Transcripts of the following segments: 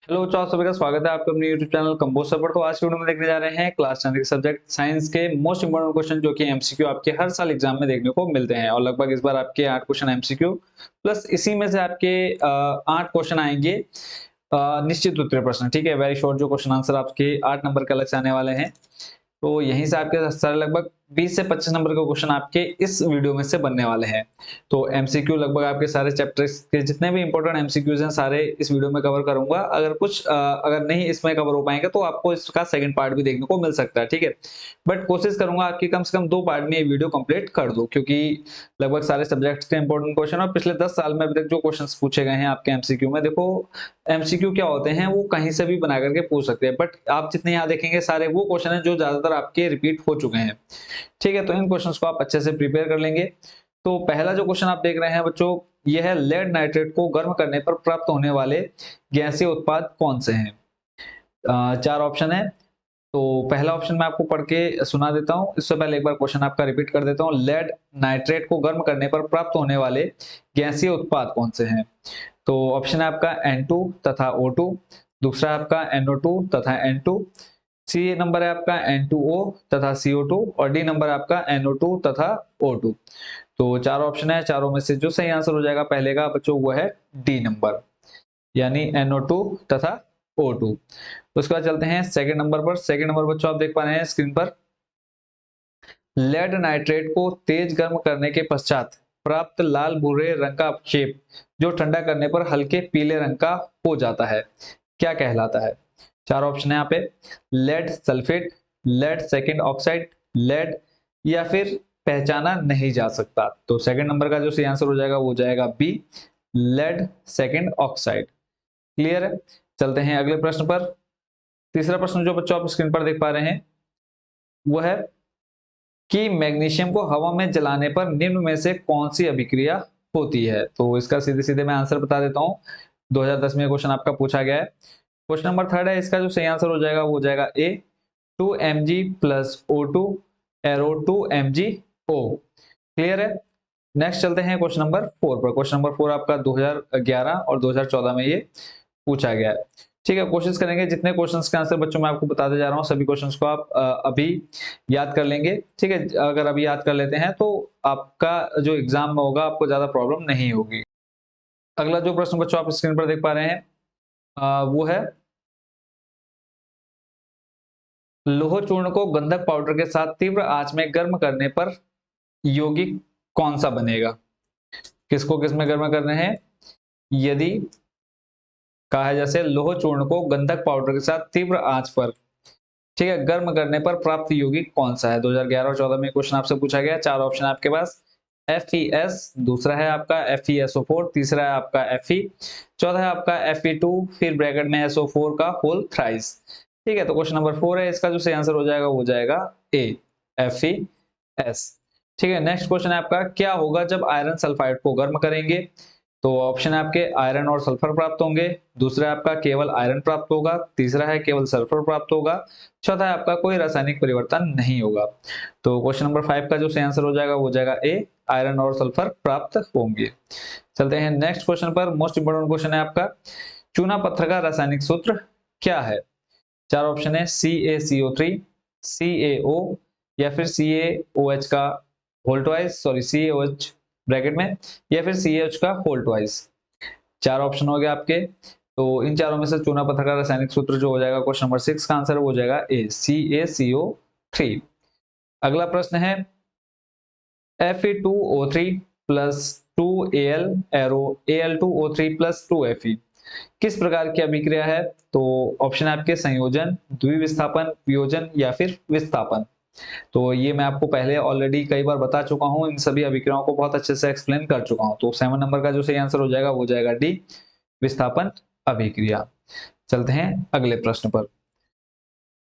Hello बच्चों, आप सभी का स्वागत है आपके अपने YouTube चैनल कंपोस्टर पर। तो आज की वीडियो में देखने जा रहे हैं क्लास 10 के सब्जेक्ट साइंस के मोस्ट इंपोर्टेंट क्वेश्चन जो कि एमसीक्यू आपके हर साल एग्जाम में देखने को मिलते हैं। और लगभग इस बार आपके 8 क्वेश्चन एमसीक्यू प्लस इसी में से आपके 8 क्वेश्चन आएंगे निश्चित उत्तर प्रश्न। ठीक है, वेरी शॉर्ट जो क्वेश्चन आंसर आपके 8 नंबर के अलग से आने वाले हैं। तो यहीं से आपके सारे लगभग 20 से 25 नंबर के क्वेश्चन आपके इस वीडियो में से बनने वाले हैं। तो एमसीक्यू लगभग आपके सारे चैप्टर्स के जितने भी इंपॉर्टेंट एमसीक्यूज हैं सारे इस वीडियो में कवर करूंगा। अगर कुछ अगर नहीं इसमें कवर हो पाएंगे तो आपको इसका सेकंड पार्ट भी देखने को मिल सकता है। ठीक है, बट कोशिश करूंगा आपकी कम से कम 2 पार्ट में ये वीडियो कंप्लीट कर दूं, क्योंकि लगभग सारे सब्जेक्ट्स के इंपॉर्टेंट क्वेश्चन और पिछले 10 साल में अभी तक जो क्वेश्चंस पूछे गए हैं आपके एमसीक्यू में, देखो एमसीक्यू क्या होते हैं वो कहीं से भी बना करके पूछ सकते हैं, बट आप जितने यहाँ देखेंगे सारे वो क्वेश्चन है जो ज्यादातर आपके रिपीट हो चुके हैं। ठीक है, तो इन क्वेश्चंस को आप अच्छे से प्रिपेयर कर लेंगे। तो पहला जो क्वेश्चन आप देख रहे हैं बच्चों, यह है लेड नाइट्रेट को गर्म करने पर प्राप्त होने वाले गैसीय उत्पाद कौन से हैं। 4 ऑप्शन है। तो पहला ऑप्शन मैं आपको पढ़ के सुना देता हूं, इससे पहले एक बार क्वेश्चन आपका रिपीट कर देता हूं। लेड नाइट्रेट को गर्म करने पर प्राप्त होने वाले गैसीय उत्पाद कौन से हैं। तो ऑप्शन है आपका N2 तथा O2, दूसरा है आपका NO2 तथा N2, सी नंबर है आपका N2O तथा CO2 और डी नंबर है आपका NO2 तथा O2। तो 4 ऑप्शन है, चारों में से जो सही आंसर हो जाएगा पहले का बच्चों वो है डी नंबर, यानी NO2 तथा O2। उसके बाद चलते हैं सेकंड नंबर पर। सेकंड नंबर बच्चों आप देख पा रहे हैं स्क्रीन पर, लेड नाइट्रेट को तेज गर्म करने के पश्चात प्राप्त लाल भूरे रंग का अपक्षेप जो ठंडा करने पर हल्के पीले रंग का हो जाता है, क्या कहलाता है। 4 ऑप्शन है यहाँ पे, lead sulphate, lead second oxide, lead या फिर पहचाना नहीं जा सकता। तो सेकंड नंबर का जो सही आंसर हो जाएगा वो जाएगा B, lead second oxide. Clear है, चलते हैं अगले प्रश्न पर। तीसरा प्रश्न जो बच्चों आप स्क्रीन पर देख पा रहे हैं वो है कि मैग्नीशियम को हवा में जलाने पर निम्न में से कौन सी अभिक्रिया होती है। तो इसका सीधे सीधे मैं आंसर बता देता हूं। 2010 में क्वेश्चन आपका पूछा गया है। क्वेश्चन नंबर 3 है, इसका जो सही आंसर हो जाएगा वो जाएगा ए, 2Mg plus O2 arrow 2MgO। Clear है, नेक्स्ट चलते हैं क्वेश्चन नंबर 4 पर। क्वेश्चन नंबर 4 आपका 2011 और 2014 में ये पूछा गया है। ठीक है, कोशिश करेंगे जितने क्वेश्चंस के आंसर बच्चों मैं आपको बताते जा रहा हूँ सभी क्वेश्चंस को आप अभी याद कर लेंगे। ठीक है, अगर अभी याद कर लेते हैं तो आपका जो एग्जाम में होगा आपको ज्यादा प्रॉब्लम नहीं होगी। अगला जो प्रश्न बच्चों आप स्क्रीन पर देख पा रहे हैं वो है, लोह चूर्ण को गंधक पाउडर के साथ तीव्र आंच में गर्म करने पर यौगिक कौन सा बनेगा। किसको किस में गर्म करने हैं, यदि कहा है जैसे लोह चूर्ण को गंधक पाउडर के साथ तीव्र आंच पर, ठीक है, गर्म करने पर प्राप्त यौगिक कौन सा है। 2011 और 14 में क्वेश्चन आपसे पूछा गया। 4 ऑप्शन है आपके पास, FeS, दूसरा है आपका FeSO4, तीसरा है आपका Fe, चौथा है आपका Fe2, फिर ब्रैकेट में SO4 का होल थ्राइस। ठीक है, तो क्वेश्चन नंबर 4 है, इसका जो सही आंसर हो जाएगा वो जाएगा ए, FeS। ठीक है, नेक्स्ट क्वेश्चन है आपका, क्या होगा जब आयरन सल्फाइड को गर्म करेंगे। तो ऑप्शन है आपके, आयरन और सल्फर प्राप्त होंगे, दूसरा है आपका केवल आयरन प्राप्त होगा, तीसरा है केवल सल्फर प्राप्त होगा, चौथा है आपका कोई रासायनिक परिवर्तन नहीं होगा। तो क्वेश्चन नंबर 5 का जो सही आंसर हो जाएगा वो जाएगा ए, आयरन और सल्फर प्राप्त होंगे। चलते हैं नेक्स्ट क्वेश्चन पर। मोस्ट इंपोर्टेंट क्वेश्चन है आपका, चूना पत्थर का रासायनिक सूत्र क्या है। 4 ऑप्शन है, CaCO3, CaO या फिर CaOH का whole twice, sorry CaOH bracket में, या फिर CaOH का होल ट्वाइस। 4 ऑप्शन हो गए आपके। तो इन चारों में से चूना पत्थर का रासायनिक सूत्र जो हो जाएगा क्वेश्चन नंबर 6 का आंसर वो जाएगा ए, CaCO3। अगला प्रश्न है, Fe2O3 plus 2Al arrow Al2O3 plus 2Fe किस प्रकार की अभिक्रिया है। तो ऑप्शन है आपके, संयोजन, द्विविस्थापन, वियोजन या फिर विस्थापन। तो ये मैं आपको पहले ऑलरेडी कई बार बता चुका हूं, इन सभी अभिक्रियाओं को बहुत अच्छे से एक्सप्लेन कर चुका हूं। तो 7 नंबर का जो सही आंसर हो जाएगा वो जाएगा डी, विस्थापन अभिक्रिया। चलते हैं अगले प्रश्न पर।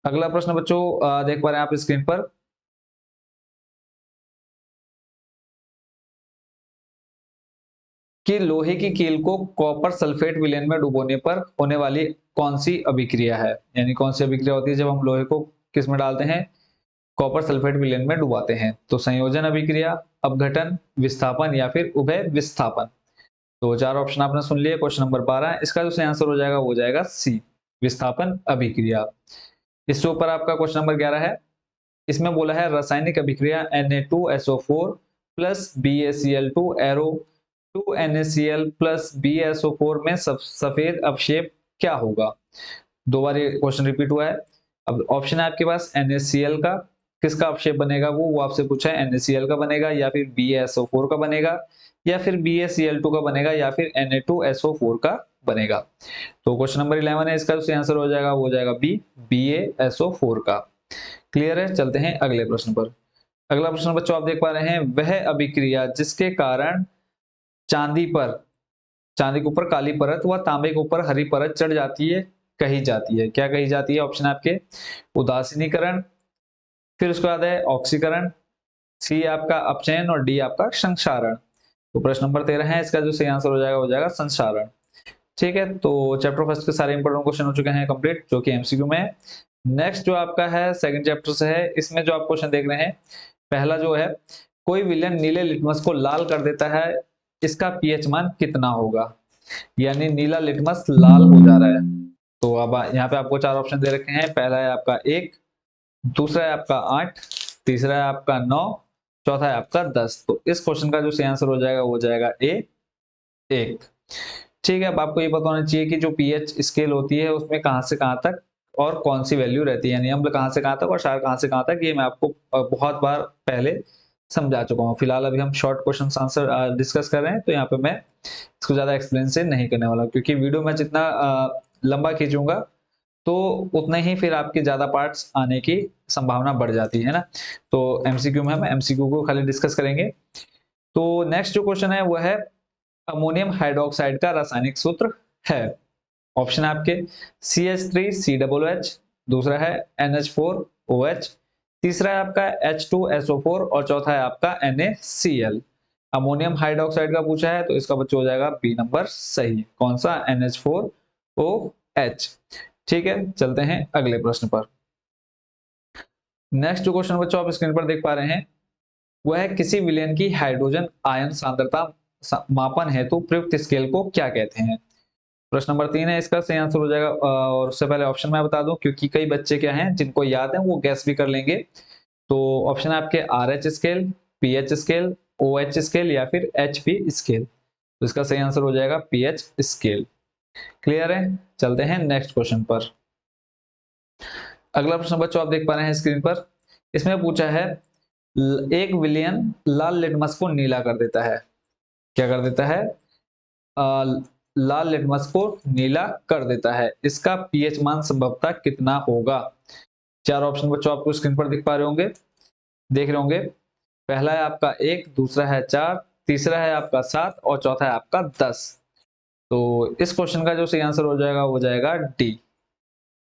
अगला प्रश्न बच्चों देख पा रहे हैं आप स्क्रीन पर, कि लोहे की कील को कॉपर सल्फेट विलयन में डुबोने पर होने वाली कौन सी अभिक्रिया है, यानी कौन सी अभिक्रिया होती है जब हम लोहे को किस में डालते हैं, कॉपर सल्फेट विलयन में डुबाते हैं। तो संयोजन अभिक्रिया, अपघटन, विस्थापन या फिर उभय विस्थापन। तो 4 ऑप्शन आपने सुन लिए। क्वेश्चन नंबर 12, इसका जो सही आंसर हो जाएगा वो जाएगा सी, विस्थापन अभिक्रिया। इसके ऊपर आपका क्वेश्चन नंबर 11 है। इसमें बोला है रासायनिक अभिक्रिया Na2SO4 plus BaCl2 arrow 2NaCl plus BaSO4 में सफेद अवक्षेप क्या होगा। दो बार ये क्वेश्चन रिपीट हुआ है। अब ऑप्शन है आपके पास NaCl का, किसका अवक्षेप बनेगा वो आपसे पूछा है। NaCl का बनेगा या फिर BaSO4 का बनेगा या फिर BaCl2 का बनेगा या फिर Na2SO4 का बनेगा। तो क्वेश्चन नंबर 11 है, इसका जो आंसर हो जाएगा वो हो जाएगा बी, BaSO4 का। क्लियर है। चलते हैं अगले प्रश्न पर। अगला प्रश्न बच्चों आप देख पा रहे हैं, वह अभिक्रिया जिसके कारण चांदी के ऊपर काली परत व तांबे के ऊपर हरी परत चढ़ जाती है कही जाती है। क्या कही जाती है? ऑप्शन आपके उदासीनीकरण, फिर उसके बाद है ऑक्सीकरण, सी आपका अपचयन और डी आपका संक्षारण। तो प्रश्न नंबर 13 है, इसका जो सही आंसर हो जाएगा वो जाएगा संक्षारण। ठीक है, तो चैप्टर फर्स्ट के सारे इंपोर्टेंट क्वेश्चन हो चुके हैं कंप्लीट, जो कि एमसीक्यू में है। नेक्स्ट जो आपका है सेकंड चैप्टर से है, इसमें जो आप क्वेश्चन देख रहे हैं, पहला जो है, कोई विलयन नीले लिटमस को लाल कर देता है, इसका पीएच मान कितना होगा। यानी नीला लिटमस लाल हो जा रहा है। तो अब यहाँ पे आपको चार ऑप्शन दे रखे हैं। पहला है आपका 1, दूसरा है आपका 8, तीसरा है आपका 9, चौथा है आपका 10। तो इस क्वेश्चन का जो सही आंसर हो जाएगा वो जाएगा ए, 1। ठीक है, अब आपको ये पता होना चाहिए कि जो पीएच स्केल होती है उसमें कहां से कहां तक और कौन सी वैल्यू रहती है, यानी अम्ल कहां से कहां तक और क्षार कहां से कहां तक। ये मैं आपको बहुत बार पहले समझा चुका हूँ। फिलहाल अभी हम शॉर्ट क्वेश्चन आंसर डिस्कस कर रहे हैं, तो यहाँ पे मैं इसको ज्यादा एक्सप्लेन से नहीं करने वाला, क्योंकि वीडियो में जितना लंबा खींचूंगा तो उतने ही फिर आपके ज्यादा पार्ट्स आने की संभावना बढ़ जाती है ना। तो एमसीक्यू में हम एमसीक्यू को खाली डिस्कस करेंगे। तो नेक्स्ट जो क्वेश्चन है वो है, अमोनियम हाइड्रोक्साइड का रासायनिक सूत्र है। ऑप्शन आपके CH3COOH, दूसरा है NH4OH, तीसरा है आपका H2SO4 और चौथा है आपका NaCl। अमोनियम हाइड्रोक्साइड का पूछा है तो इसका बच्चा हो जाएगा बी नंबर सही। कौन सा? NH4OH। ठीक है, चलते हैं अगले प्रश्न पर। नेक्स्ट जो क्वेश्चन बच्चों आप स्क्रीन पर देख पा रहे हैं, वह है किसी विलयन की हाइड्रोजन आयन सांद्रता मापन हेतु प्रयुक्त स्केल को क्या कहते हैं। प्रश्न नंबर 3 है, इसका सही आंसर हो जाएगा, और उससे पहले ऑप्शन मैं बता दूं क्योंकि कई बच्चे क्या हैं जिनको याद है वो गैस भी कर लेंगे। तो ऑप्शन है आपके RH scale, PH scale, OH scale या फिर HP स्केल। तो इसका सही आंसर हो जाएगा PH स्केल। क्लियर है। चलते हैं नेक्स्ट क्वेश्चन पर। अगला प्रश्न बच्चों आप देख पा रहे हैं स्क्रीन पर। इसमें पूछा है, एक विलयन लाल लिटमस को नीला कर देता है। क्या कर देता है? लाल लिटमस को नीला कर देता है, इसका पीएच मान संभवतः कितना होगा। चार ऑप्शन बच्चों आपको स्क्रीन पर दिख पा रहे होंगे, देख रहे होंगे। पहला है आपका 1, दूसरा है 4, तीसरा है आपका 7 और चौथा है आपका 10। तो इस क्वेश्चन का जो सही आंसर हो जाएगा वो जाएगा डी।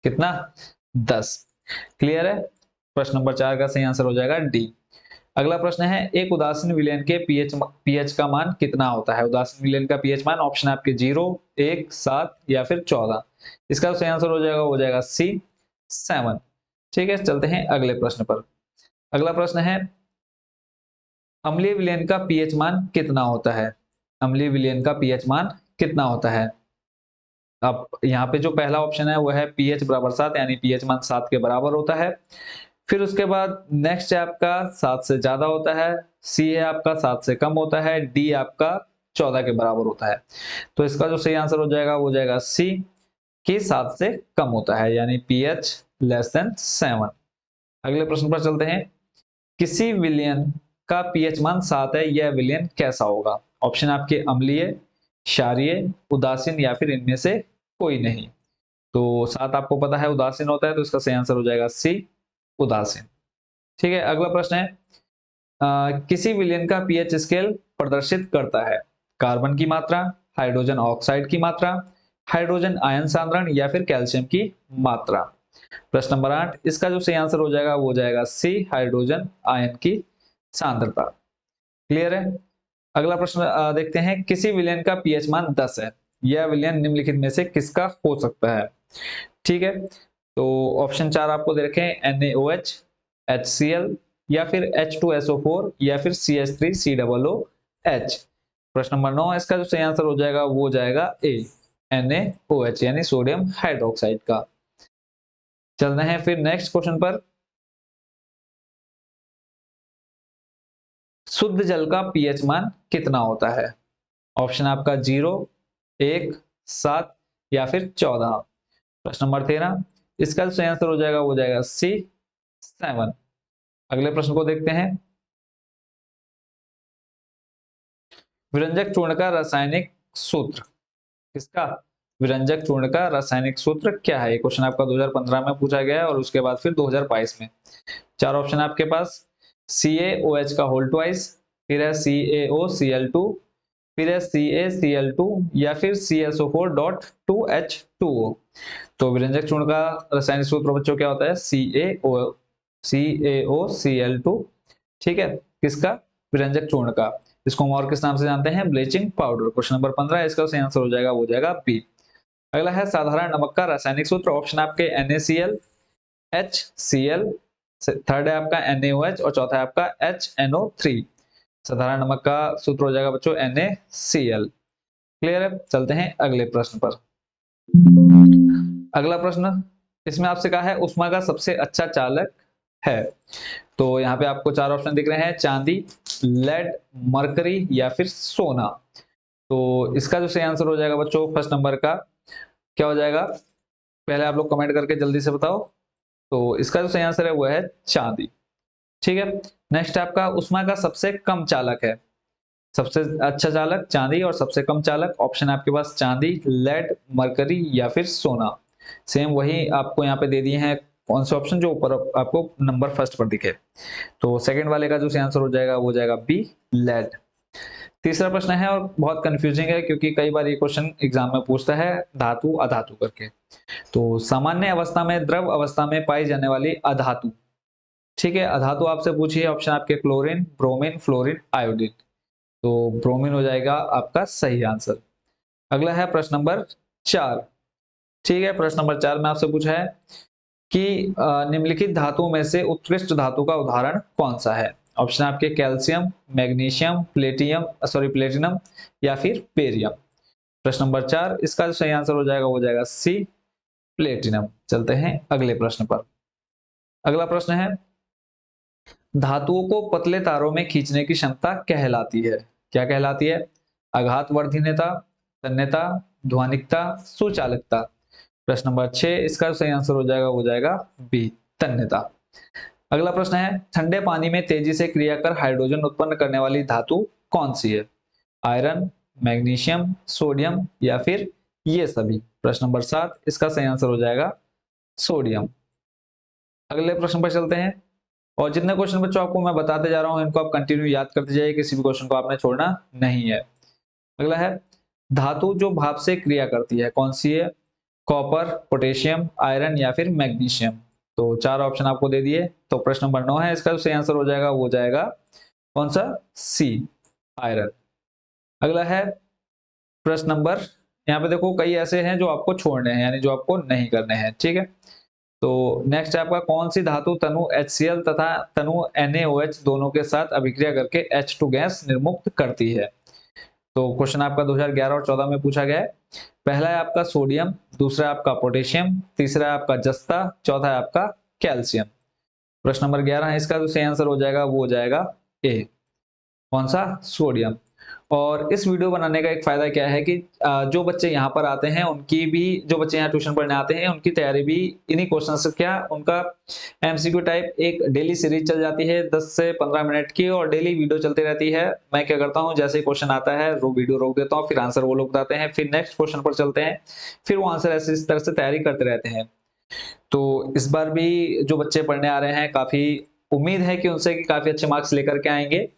कितना? 10। क्लियर है। प्रश्न नंबर 4 का सही आंसर हो जाएगा डी। अगला प्रश्न है, एक उदासीन विलयन के पीएच का मान कितना होता है। उदासीन विलयन का पीएच मान ऑप्शन आपके 0, 1, 7 या फिर 14। इसका सही आंसर हो जाएगा सी, 7। ठीक है, चलते हैं अगले प्रश्न पर। अगला प्रश्न है, अम्लीय विलयन का पीएच मान कितना होता है। अम्लीय विलयन का पीएच मान कितना होता है। अब यहाँ पे जो पहला ऑप्शन है वो है पीएच बराबर 7, यानी पीएच मान 7 के बराबर होता है। फिर उसके बाद नेक्स्ट है आपका 7 से ज्यादा होता है, सी है आपका 7 से कम होता है, डी आपका 14 के बराबर होता है। तो इसका जो सही आंसर हो जाएगा वो जाएगा सी, कि 7 से कम होता है, यानी पीएच लेस देन 7। अगले प्रश्न पर चलते हैं, किसी विलयन का पीएच मान 7 है, यह विलयन कैसा होगा। ऑप्शन आपके अम्लीय, क्षारीय, उदासीन या फिर इनमें से कोई नहीं। तो 7 आपको पता है उदासीन होता है, तो इसका सही आंसर हो जाएगा सी, उदासीन। ठीक है, अगला प्रश्न है, किसी विलयन का पीएच स्केल प्रदर्शित करता है कार्बन की मात्रा, हाइड्रोजन ऑक्साइड की मात्रा, हाइड्रोजन आयन सांद्रण या फिर कैल्शियम की मात्रा। प्रश्न नंबर 8, इसका जो सही आंसर हो जाएगा वो जाएगा सी, हाइड्रोजन आयन की सांद्रता। क्लियर है। अगला प्रश्न देखते हैं, किसी विलयन का पीएच मान 10 है, यह विलयन निम्नलिखित में से किसका हो सकता है। ठीक है, तो ऑप्शन 4 आपको दे रखे हैं, NaOH, HCl या फिर H2SO4 या फिर CH3COOH। प्रश्न नंबर 9, इसका जो सही आंसर हो जाएगा वो जाएगा ए, NaOH यानी सोडियम हाइड्रोक्साइड का। चलते हैं फिर नेक्स्ट क्वेश्चन पर। शुद्ध जल का पीएच मान कितना होता है? ऑप्शन आपका 0, 1, 7 या फिर 14। प्रश्न नंबर 13, इसका जो सही आंसर हो जाएगा वो जाएगा सी, 7। अगले प्रश्न को देखते हैं। विरंजक चूर्ण का रासायनिक सूत्र किसका? विरंजक चूर्ण का रासायनिक सूत्र क्या है? ये क्वेश्चन आपका 2015 में पूछा गया है और उसके बाद फिर 2022 में। चार ऑप्शन आपके पास, CaOH का होल ट्वाइस, फिर है CaOCl2, फिर है CaCl2 या फिर CaSO4.2H2O। तो विरंजक चूर्ण का रासायनिक सूत्र बच्चों क्या होता है? CaOCl2। ठीक है, किसका? विरंजक चूर्ण का। इसको हम और किस नाम से जानते हैं? Bleaching powder. क्वेश्चन नंबर 15, इसका सही आंसर हो जाएगा वो जाएगा बी। अगला है साधारण नमक का रासायनिक सूत्र। ऑप्शन आपके NaCl, HCl, थर्ड है आपका NaOH और चौथा है आपका HNO3। साधारण नमक का सूत्र हो जाएगा बच्चों NaCl। क्लियर है? चलते हैं अगले प्रश्न पर। अगला प्रश्न, इसमें आपसे कहा है ऊष्मा का सबसे अच्छा चालक है। तो यहाँ पे आपको चार ऑप्शन दिख रहे हैं, चांदी, लेड, मरकरी या फिर सोना। तो इसका जो सही आंसर हो जाएगा बच्चों फर्स्ट नंबर का क्या हो जाएगा? पहले आप लोग कमेंट करके जल्दी से बताओ। तो इसका जो सही आंसर है वो है चांदी। ठीक है, नेक्स्ट आपका ऊष्मा का सबसे कम चालक है। सबसे अच्छा चालक चांदी और सबसे कम चालक, ऑप्शन आपके पास चांदी, लेड, मरकरी या फिर सोना। सेम वही आपको यहाँ पे दे दिए हैं कौन से ऑप्शन जो ऊपर आपको नंबर फर्स्ट पर दिखे। तो सेकंड वाले का जो सही आंसर हो जाएगा वो जाएगा बी, लेड। तीसरा प्रश्न है और बहुत कंफ्यूजिंग है क्योंकि कई बार ये क्वेश्चन एग्जाम में पूछता है धातु अधातु करके। तो सामान्य अवस्था में द्रव अवस्था में पाई जाने वाली अधातु। ठीक है, अधातु आपसे पूछिए, ऑप्शन आपके क्लोरीन, ब्रोमीन, फ्लोरीन, आयोडीन। तो ब्रोमीन हो जाएगा आपका सही आंसर। अगला है प्रश्न नंबर 4। ठीक है, प्रश्न नंबर 4 में आपसे पूछा है कि निम्नलिखित धातुओं में से उत्कृष्ट धातु का उदाहरण कौन सा है? ऑप्शन आपके कैल्शियम, मैग्नीशियम, प्लेटिनम या फिर बेरियम। प्रश्न नंबर 4, इसका जो सही आंसर हो जाएगा वो जाएगा सी, प्लेटिनम। चलते हैं अगले प्रश्न पर। अगला प्रश्न है धातुओं को पतले तारों में खींचने की क्षमता कहलाती है। क्या कहलाती है? आघातवर्धीनता, तन्यता, ध्वनिकता, सुचालकता। प्रश्न नंबर 6, इसका सही आंसर हो जाएगा वो जाएगा बी, तन्यता। अगला प्रश्न है ठंडे पानी में तेजी से क्रिया कर हाइड्रोजन उत्पन्न करने वाली धातु कौन सी है? आयरन, मैग्नीशियम, सोडियम या फिर ये सभी। प्रश्न नंबर 7, इसका सही आंसर हो जाएगा सोडियम। अगले प्रश्न पर चलते हैं और जितने क्वेश्चन बच्चों आपको मैं बताते जा रहा हूं इनको आप कंटिन्यू याद करते जाइए, किसी भी क्वेश्चन को आपने छोड़ना नहीं है। अगला है धातु जो भाप से क्रिया करती है कौन सी है? कॉपर, पोटेशियम, आयरन या फिर मैग्नीशियम। तो चार ऑप्शन आपको दे दिए। तो प्रश्न नंबर 9 है, इसका जो सही आंसर हो जाएगा वो जाएगा कौन सा? सी, आयरन। अगला है प्रश्न नंबर, यहाँ पे देखो कई ऐसे हैं जो आपको छोड़ने हैं यानी जो आपको नहीं करने हैं। ठीक है, तो नेक्स्ट है आपका कौन सी धातु तनु HCl तथा तनु NaOH दोनों के साथ अभिक्रिया करके H2 गैस निर्मुक्त करती है? तो क्वेश्चन आपका 2011 और 14 में पूछा गया है। पहला है आपका सोडियम, दूसरा है आपका पोटेशियम, तीसरा है आपका जस्ता, चौथा है आपका कैल्शियम। प्रश्न नंबर 11 है, इसका जो सही आंसर हो जाएगा वो हो जाएगा ए, कौन सा? सोडियम। और इस वीडियो बनाने का एक फायदा क्या है कि जो बच्चे यहाँ पर आते हैं उनकी भी, जो बच्चे यहाँ ट्यूशन पढ़ने आते हैं उनकी तैयारी भी इन्हीं क्वेश्चन से, क्या उनका MCQ टाइप एक डेली सीरीज चल जाती है 10 से 15 मिनट की और डेली वीडियो चलती रहती है। मैं क्या करता हूँ जैसे क्वेश्चन आता है वीडियो रोक देता हूँ, फिर आंसर वो लोग बताते हैं, फिर नेक्स्ट क्वेश्चन पर चलते हैं, फिर वो आंसर ऐसे इस तरह से तैयारी करते रहते हैं। तो इस बार भी जो बच्चे पढ़ने आ रहे हैं काफी उम्मीद है कि उनसे काफी अच्छे मार्क्स लेकर के आएंगे।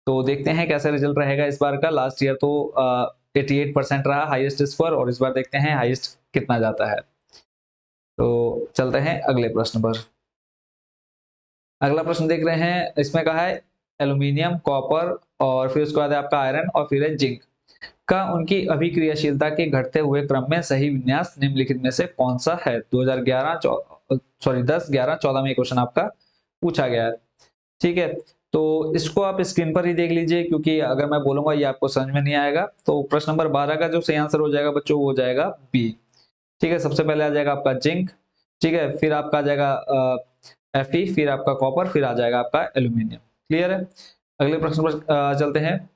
तो देखते हैं कैसा रिजल्ट रहेगा इस बार का। लास्ट ईयर तो 88% रहा हाईएस्ट स्कोर और इस बार देखते हैं हाईएस्ट कितना जाता है। तो चलते हैं अगले प्रश्न पर। अगला प्रश्न देख रहे हैं, इसमें कहा है एल्यूमिनियम, कॉपर और फिर उसके बाद है आपका आयरन और फिर है जिंक का उनकी अभिक्रियाशीलता के घटते हुए क्रम में सही विन्यास निम्नलिखित में से कौन सा है? 2011 10, 11, 14 में क्वेश्चन आपका पूछा गया है। ठीक है, तो इसको आप स्क्रीन पर ही देख लीजिए, क्योंकि अगर मैं बोलूंगा ये आपको समझ में नहीं आएगा। तो प्रश्न नंबर 12 का जो सही आंसर हो जाएगा बच्चों वो हो जाएगा बी। ठीक है, सबसे पहले आ जाएगा आपका जिंक, ठीक है, फिर आपका आ जाएगा Fe, फिर आपका कॉपर, फिर आ जाएगा आपका एल्यूमिनियम। क्लियर है। अगले प्रश्न पर चलते हैं।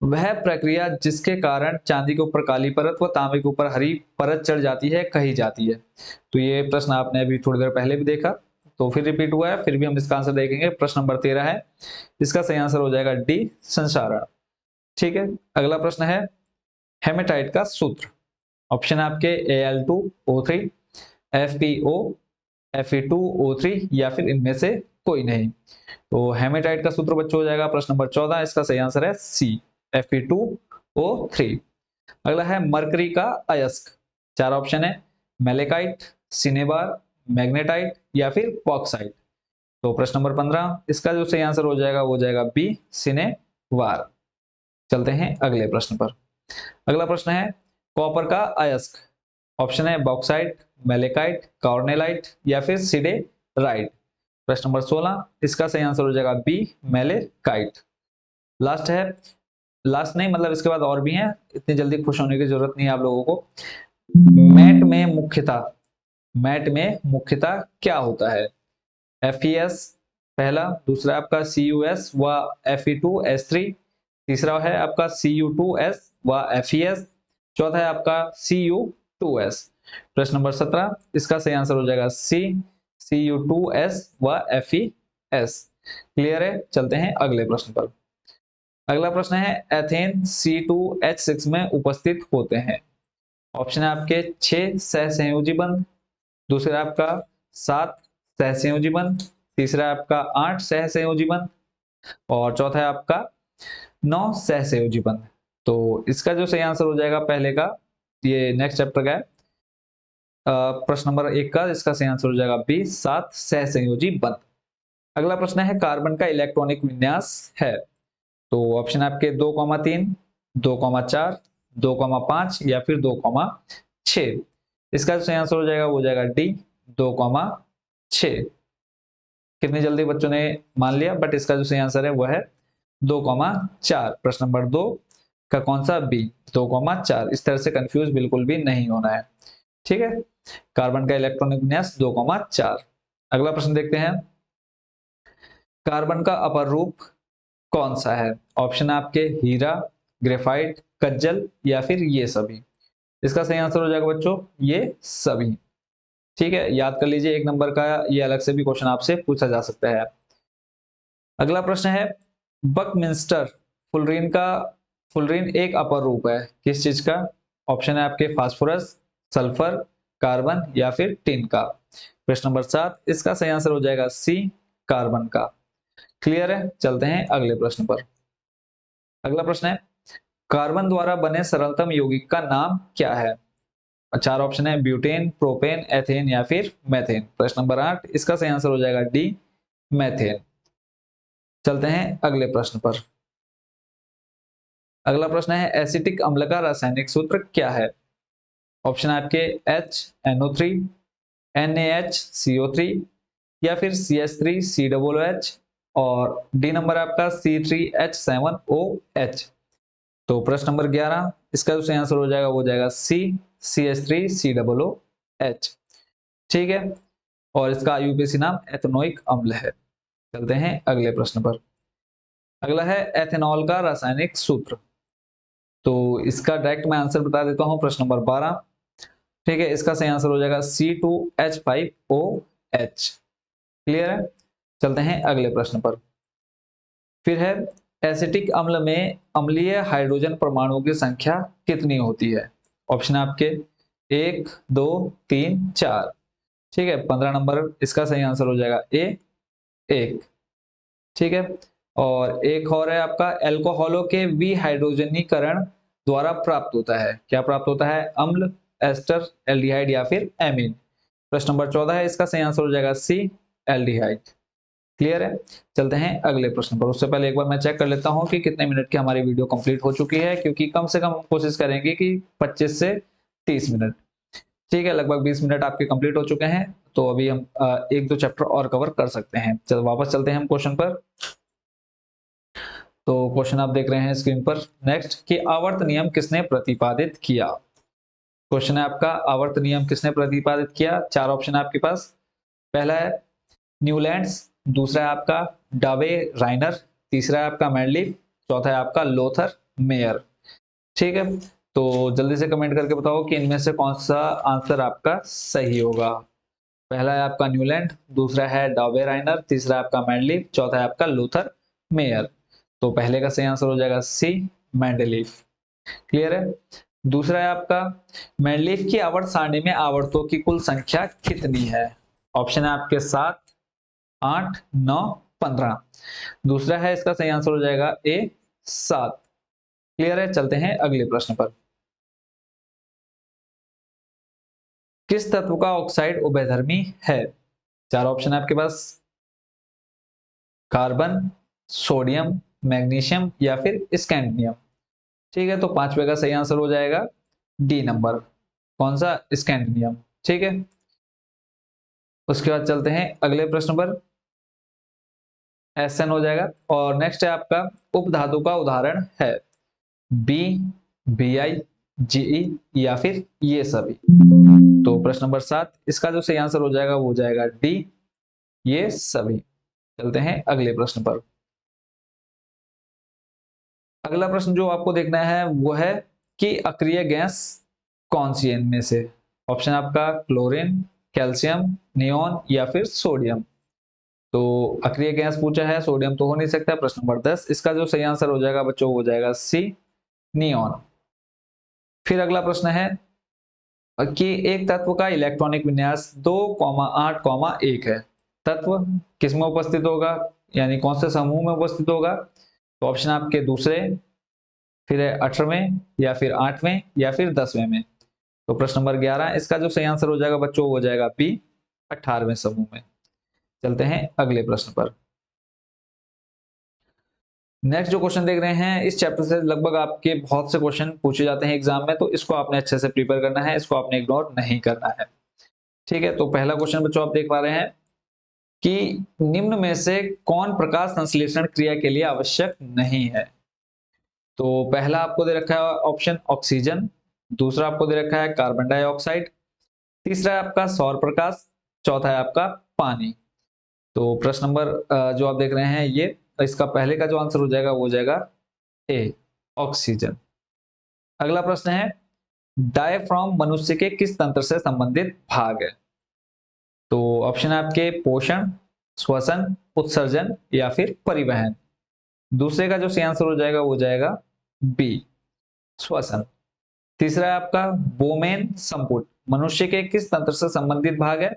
वह प्रक्रिया जिसके कारण चांदी के ऊपर काली परत व तांबे के ऊपर हरी परत चढ़ जाती है कही जाती है। तो ये प्रश्न आपने अभी थोड़ी देर पहले भी देखा, तो फिर रिपीट हुआ है, फिर भी हम इसका आंसर देखेंगे। प्रश्न नंबर 13 है, इसका सही आंसर हो जाएगा डी, संसारण। ठीक है, अगला प्रश्न है हेमेटाइट का सूत्र। ऑप्शन है आपके Al2O3, FeO, Fe2O3 या फिर इनमें से कोई नहीं। तो हेमेटाइट का सूत्र बच्चों हो जाएगा प्रश्न नंबर 14, इसका सही आंसर है सी, Fe2O3। अगला है मरकरी का अयस्क। 4 ऑप्शन है, मेलेकाइट, सिनेबार, मैग्नेटाइट या फिर बॉक्साइट। तो प्रश्न नंबर 15, इसका जो सही आंसर हो जाएगा वो हो जाएगा बी, सिनेवार। चलते हैं अगले प्रश्न पर। अगला प्रश्न है कॉपर का अयस्क। ऑप्शन है बॉक्साइट, मेलेकाइट, कॉर्नेलाइट या फिर सिडेराइट। प्रश्न नंबर 16, इसका सही आंसर हो जाएगा बी, मेलेकाइट। लास्ट है, लास्ट नहीं मतलब इसके बाद और भी हैं, इतनी जल्दी खुश होने की जरूरत नहीं है आप लोगों को। मैट में मुख्यतः क्या होता है? FeS पहला, दूसरा आपका CuS व Fe2S3, तीसरा है आपका Cu2S व FeS, चौथा है आपका Cu2S। प्रश्न नंबर 17, इसका सही आंसर हो जाएगा सी, Cu2S व FeS। क्लियर है। चलते हैं अगले प्रश्न पर। अगला प्रश्न है एथेन C2H6 में उपस्थित होते हैं। ऑप्शन है आपके 6 सहसंयोजी बंध, दूसरा आपका 7 सहसंयोजी बंध, तीसरा है आपका 8 सहसंयोजी बंध और चौथा है आपका 9 सहसंयोजी बंध। तो इसका जो सही आंसर हो जाएगा पहले का, ये नेक्स्ट चैप्टर का है, प्रश्न नंबर 1 का, इसका सही आंसर हो जाएगा बी, 7 सहसंयोजी बंध। अगला प्रश्न है कार्बन का इलेक्ट्रॉनिक विन्यास है। तो ऑप्शन आपके 2,3, 2,4, 2,5 या फिर 2,6। इसका जो सही आंसर हो जाएगा वो हो जाएगा डी, 2,6। कितनी जल्दी बच्चों ने मान लिया, बट इसका जो सही आंसर है वो है 2,4। प्रश्न नंबर 2 का कौन सा बी, 2,4। इस तरह से कंफ्यूज बिल्कुल भी नहीं होना है। ठीक है, कार्बन का इलेक्ट्रॉनिक विन्यास 2,4। अगला प्रश्न देखते हैं, कार्बन का अपर रूप कौन सा है? ऑप्शन आपके हीरा, ग्रेफाइट, कज्जल या फिर ये सभी। इसका सही आंसर हो जाएगा बच्चों ये सभी। ठीक है, याद कर लीजिए, 1 नंबर का ये अलग से भी क्वेश्चन आपसे पूछा जा सकता है। अगला प्रश्न है बकमिंस्टर फुलरीन एक अपर रूप है किस चीज का? ऑप्शन है आपके फास्फोरस, सल्फर, कार्बन या फिर टिन का। प्रश्न नंबर 7, इसका सही आंसर हो जाएगा सी, कार्बन का। क्लियर है। चलते हैं अगले प्रश्न पर। अगला प्रश्न है कार्बन द्वारा बने सरलतम यौगिक का नाम क्या है? 4 ऑप्शन है, ब्यूटेन, प्रोपेन, एथेन या फिर मेथेन। प्रश्न नंबर 8, इसका सही आंसर हो जाएगा डी, मेथेन। चलते हैं अगले प्रश्न पर। अगला प्रश्न है एसिटिक अम्ल का रासायनिक सूत्र क्या है? ऑप्शन आपके HNO3, NaHCO3 या फिर CH3COOH और डी नंबर आपका C3H7OH। तो प्रश्न नंबर 11, इसका जो सही आंसर हो जाएगा वो हो जाएगा सी, CH3COOH। ठीक है, और इसका IUPAC नाम एथेनोइक अम्ल है। चलते हैं अगले प्रश्न पर। अगला है एथेनॉल का रासायनिक सूत्र। तो इसका डायरेक्ट मैं आंसर बता देता हूं, प्रश्न नंबर 12। ठीक है, इसका सही आंसर हो जाएगा C2H5OH। क्लियर है। चलते हैं अगले प्रश्न पर। फिर है एसिटिक अम्ल में अम्लीय हाइड्रोजन परमाणुओं की संख्या कितनी होती है? ऑप्शन आपके 1, 2, 3, 4। ठीक है, 15 नंबर, इसका सही आंसर हो जाएगा ए, 1। ठीक है, और एक और है आपका एल्कोहलों के विहाइड्रोजनीकरण द्वारा प्राप्त होता है। क्या प्राप्त होता है? अम्ल, एस्टर, एल्डिहाइड या फिर एमीन। प्रश्न नंबर 14 है, इसका सही आंसर हो जाएगा सी, एल्डिहाइड। क्लियर है। चलते हैं अगले प्रश्न पर। उससे पहले एक बार मैं चेक कर लेता हूं कि कितने मिनट की हमारी वीडियो कंप्लीट हो चुकी है, क्योंकि कम से कम कोशिश करेंगे कि 25 से 30 मिनट। ठीक है, लगभग 20 मिनट आपके कंप्लीट हो चुके हैं, तो अभी हम एक दो चैप्टर और कवर कर सकते हैं। चलो वापस चलते हैं हम क्वेश्चन पर। तो क्वेश्चन आप देख रहे हैं स्क्रीन पर। नेक्स्ट कि आवर्त नियम किसने प्रतिपादित किया। क्वेश्चन है आपका, आवर्त नियम किसने प्रतिपादित किया। चार ऑप्शन है आपके पास। पहला है न्यूलैंड्स, दूसरा है आपका डावे राइनर, तीसरा है आपका मैंडलीफ, चौथा है आपका लोथर मेयर। ठीक है, तो जल्दी से कमेंट करके बताओ कि इनमें से कौन सा आंसर आपका सही होगा। पहला है आपका न्यूलैंड, दूसरा है डावे राइनर, तीसरा है आपका मैंडलीफ, चौथा है आपका लूथर मेयर। तो पहले का सही आंसर हो जाएगा सी, मैंडलीफ। क्लियर है। दूसरा है आपका मैंडलीफ की आवर्त सारणी में आवर्तों की कुल संख्या कितनी है। ऑप्शन है आपके 7, 8, 9, 15। दूसरा है इसका सही आंसर हो जाएगा ए, 7। क्लियर है। चलते हैं अगले प्रश्न पर। किस तत्व का ऑक्साइड उभयधर्मी है। चार ऑप्शन है आपके पास। कार्बन, सोडियम, मैग्नीशियम या फिर स्कैंडियम। ठीक है, तो पांचवे का सही आंसर हो जाएगा डी नंबर। कौन सा, स्कैंडियम। ठीक है, उसके बाद चलते हैं अगले प्रश्न पर। एसएन हो जाएगा। और नेक्स्ट है आपका उपधातु का उदाहरण है बी, बीआई, जीई या फिर ये सभी। तो प्रश्न नंबर 7, इसका जो सही आंसर हो जाएगा वो हो जाएगा डी, ये सभी। चलते हैं अगले प्रश्न पर। अगला प्रश्न जो आपको देखना है वो है कि अक्रिय गैस कौन सी है इनमें से। ऑप्शन आपका क्लोरीन, कैल्शियम, नियोन या फिर सोडियम। तो अक्रिय गैस पूछा है, सोडियम तो हो नहीं सकता। प्रश्न नंबर 10, इसका जो सही आंसर हो जाएगा बच्चों हो जाएगा सी, नियोन। फिर अगला प्रश्न है कि एक तत्व का इलेक्ट्रॉनिक विन्यास 2,8,1 है। तत्व किसमें उपस्थित होगा, यानी कौन से समूह में उपस्थित होगा। तो ऑप्शन आपके दूसरे, फिर है 18वें या फिर 8वें या फिर 10वें में। तो प्रश्न नंबर 11, इसका जो सही आंसर हो जाएगा बच्चों हो जाएगा बी, 18वें समूह में। चलते हैं अगले प्रश्न पर। नेक्स्ट जो क्वेश्चन देख रहे हैं, इस चैप्टर से लगभग आपके बहुत से क्वेश्चन पूछे जाते हैं एग्जाम में, तो इसको आपने अच्छे से प्रिपेयर करना है, इसको आपने इग्नोर नहीं करना है। ठीक है, तो पहला क्वेश्चन बच्चों आप देख पा रहे हैं कि निम्न में से कौन प्रकाश संश्लेषण क्रिया के लिए आवश्यक नहीं है। तो पहला आपको दे रखा है ऑप्शन ऑक्सीजन, दूसरा आपको दे रखा है कार्बन डाइऑक्साइड, तीसरा है आपका सौर प्रकाश, चौथा है आपका पानी। तो प्रश्न नंबर जो आप देख रहे हैं ये, इसका पहले का जो आंसर हो जाएगा वो हो जाएगा ए, ऑक्सीजन। अगला प्रश्न है डायफ्राम मनुष्य के किस तंत्र से संबंधित भाग है। तो ऑप्शन है आपके पोषण, श्वसन, उत्सर्जन या फिर परिवहन। दूसरे का जो सही आंसर हो जाएगा वो हो जाएगा बी, श्वसन। तीसरा है आपका बोमेन संपुट मनुष्य के किस तंत्र से संबंधित भाग है।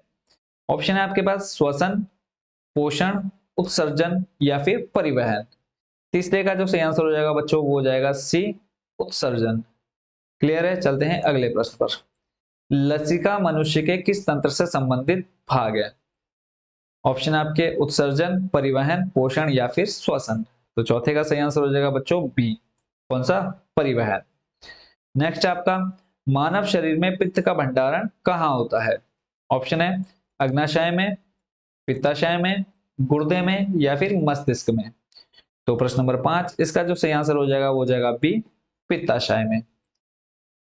ऑप्शन है आपके पास श्वसन, पोषण, उत्सर्जन या फिर परिवहन। तीसरे का जो सही आंसर हो जाएगा बच्चों वो हो जाएगा सी, उत्सर्जन। क्लियर है। चलते हैं अगले प्रश्न पर। लसिका मनुष्य के किस तंत्र से संबंधित भाग है। ऑप्शन आपके उत्सर्जन, परिवहन, पोषण या फिर श्वसन। तो चौथे का सही आंसर हो जाएगा बच्चों बी, कौन सा, परिवहन। नेक्स्ट आपका मानव शरीर में पित्त का भंडारण कहाँ होता है। ऑप्शन है अग्नाशय में, पित्ताशय में, गुर्दे में या फिर मस्तिष्क में। तो प्रश्न नंबर 5, इसका जो सही आंसर हो जाएगा वो हो जाएगा बी, पित्ताशय में।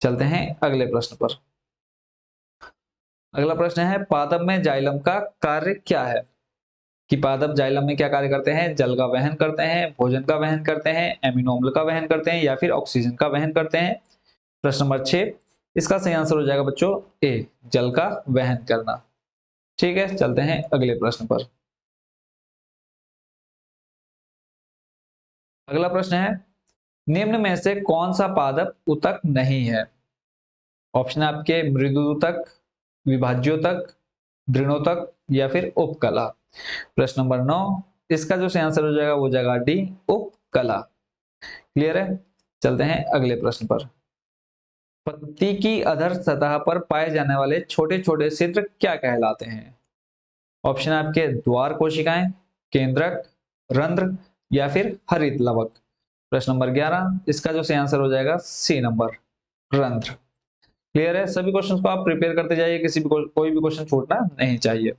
चलते हैं अगले प्रश्न पर। अगला प्रश्न है पादप में जाइलम का कार्य क्या है। कि पादप जाइलम में क्या कार्य करते हैं, जल का वहन करते हैं, भोजन का वहन करते हैं, एमिनो अम्ल का वहन करते हैं या फिर ऑक्सीजन का वहन करते हैं। प्रश्न नंबर 6, इसका सही आंसर हो जाएगा बच्चों ए, जल का वहन करना। ठीक है, चलते हैं अगले प्रश्न पर। अगला प्रश्न है निम्न में से कौन सा पादप ऊतक नहीं है। ऑप्शन आपके मृदुतक, विभाज्योतक, दृढ़ोतक या फिर उपकला। प्रश्न नंबर 9, इसका जो सही आंसर हो जाएगा वो हो जाएगा डी, उपकला। क्लियर है। चलते हैं अगले प्रश्न पर। पत्ती की अधर सतह पर पाए जाने वाले छोटे छोटे छिद्र क्या कहलाते हैं। ऑप्शन आपके द्वार कोशिकाएं, केंद्रक, रंध्र या फिर हरित लवक। प्रश्न नंबर 11, इसका जो सही आंसर हो जाएगा सी नंबर, रंध्र। क्लियर है? सभी क्वेश्चंस को आप प्रिपेयर करते जाइए, किसी भी कोई भी क्वेश्चन छूटना नहीं चाहिए।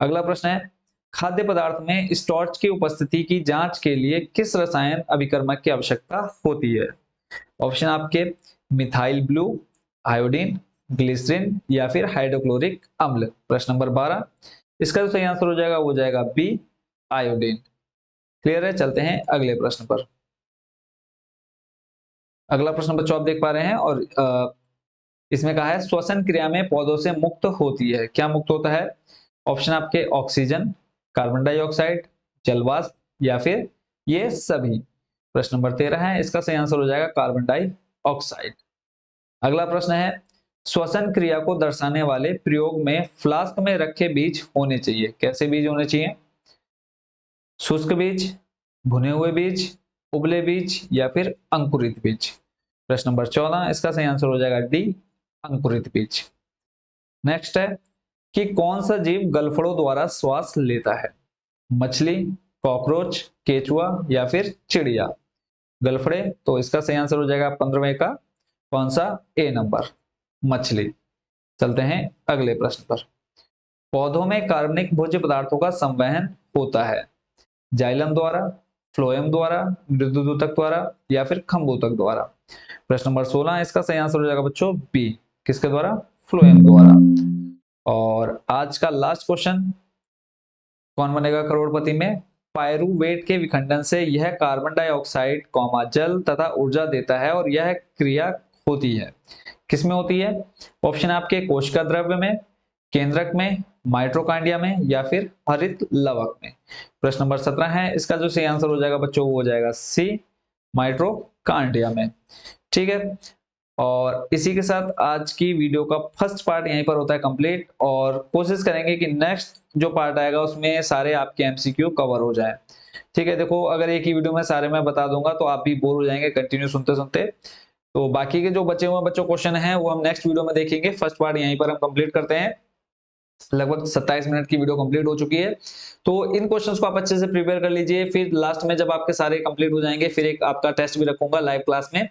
अगला प्रश्न है, खाद्य पदार्थ में स्टार्च की उपस्थिति की जांच के लिए किस रसायन अभिकर्मक की आवश्यकता होती है? ऑप्शन आपके मिथाइल ब्लू, आयोडीन, ग्लिसरीन या फिर हाइड्रोक्लोरिक अम्ल। प्रश्न नंबर 12, इसका जो सही आंसर हो जाएगा वो जाएगा बी, आयोडीन। क्लियर है? चलते हैं अगले प्रश्न पर। अगला प्रश्न बच्चों आप देख पा रहे हैं और इसमें कहा है श्वसन क्रिया में पौधों से मुक्त होती है, क्या मुक्त होता है? ऑप्शन आपके ऑक्सीजन, कार्बन डाइऑक्साइड, जलवाष्प या फिर ये सभी। प्रश्न नंबर 13 है, इसका सही आंसर हो जाएगा कार्बन डाइऑक्साइड। अगला प्रश्न है, श्वसन क्रिया को दर्शाने वाले प्रयोग में फ्लास्क में रखे बीज होने चाहिए, कैसे बीज होने चाहिए? शुष्क बीज, भुने हुए बीज, उबले बीज या फिर अंकुरित बीज। प्रश्न नंबर 14, इसका सही आंसर हो जाएगा डी, अंकुरित बीज। नेक्स्ट है कि कौन सा जीव गलफड़ों द्वारा श्वास लेता है? मछली, कॉकरोच, केचुआ या फिर चिड़िया। गलफड़े, तो इसका सही आंसर हो जाएगा 15वें का कौन सा? ए नंबर, मछली। चलते हैं अगले प्रश्न पर। पौधों में कार्बनिक भोज्य पदार्थों का संवहन होता है जाइलम द्वारा, फ्लोएम द्वारा, मृदुदूतक द्वारा या फिर खम्भूतक द्वारा। प्रश्न नंबर 16, इसका सही आंसर हो जाएगा बच्चों बी, किसके द्वारा? फ्लोएम द्वारा। और आज का लास्ट क्वेश्चन, कौन बनेगा करोड़पति में? पायरुवेट के विखंडन से यह कार्बन डाइऑक्साइड जल तथा ऊर्जा देता है और यह क्रिया होती है, किसमें होती है? ऑप्शन आपके कोशिका द्रव्य में, केंद्रक में, माइट्रोकांडिया में या फिर हरित लवक में। प्रश्न नंबर 17 है, इसका जो सही आंसर हो जाएगा बच्चों वो हो जाएगा सी, माइट्रोकांडिया में। ठीक है, और इसी के साथ आज की वीडियो का फर्स्ट पार्ट यहीं पर होता है कंप्लीट, और कोशिश करेंगे कि नेक्स्ट जो पार्ट आएगा उसमें सारे आपके एमसीक्यू कवर हो जाए। ठीक है, देखो अगर एक ही वीडियो में सारे मैं बता दूंगा तो आप भी बोर हो जाएंगे कंटिन्यू सुनते सुनते। तो बाकी के जो बचे हुए बच्चों क्वेश्चन हैं वो हम नेक्स्ट वीडियो में देखेंगे। फर्स्ट पार्ट यहीं पर हम कंप्लीट करते हैं। लगभग 27 मिनट की वीडियो कंप्लीट हो चुकी है, तो इन क्वेश्चंस को आप अच्छे से प्रिपेयर कर लीजिए। फिर लास्ट में जब आपके सारे कंप्लीट हो जाएंगे फिर एक आपका टेस्ट भी रखूंगा लाइव क्लास में।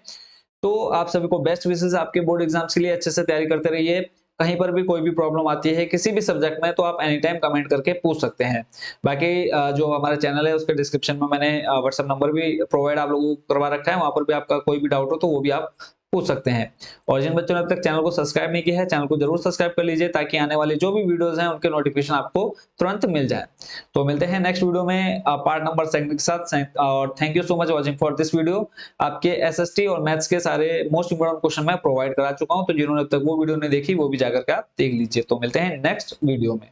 तो आप सभी को बेस्ट विशेस आपके बोर्ड एग्जाम्स के लिए, अच्छे से तैयारी करते रहिए। कहीं पर भी कोई भी प्रॉब्लम आती है किसी भी सब्जेक्ट में तो आप एनी टाइम कमेंट करके पूछ सकते हैं। बाकी जो हमारा चैनल है उसके डिस्क्रिप्शन में मैंने व्हाट्सएप नंबर भी प्रोवाइड आप लोगों को करवा रखा है, वहां पर भी आपका कोई भी डाउट हो तो वो भी आप पूछ सकते हैं। और जिन बच्चों ने अब तक चैनल को सब्सक्राइब नहीं किया है, चैनल को जरूर सब्सक्राइब कर लीजिए ताकि आने वाले जो भी वीडियोस हैं उनके नोटिफिकेशन आपको तुरंत मिल जाए। तो मिलते हैं नेक्स्ट वीडियो में पार्ट नंबर 7 के साथ। और thank you so much watching for this video. आपके एसएसटी और मैथ्स के सारे मोस्ट इंपोर्टेंट क्वेश्चन मैं प्रोवाइड करा चुका हूं, तो जिन्होंने अब तक वो वीडियो नहीं देखी वो भी जाकर के आप देख लीजिए। तो मिलते हैं नेक्स्ट वीडियो में।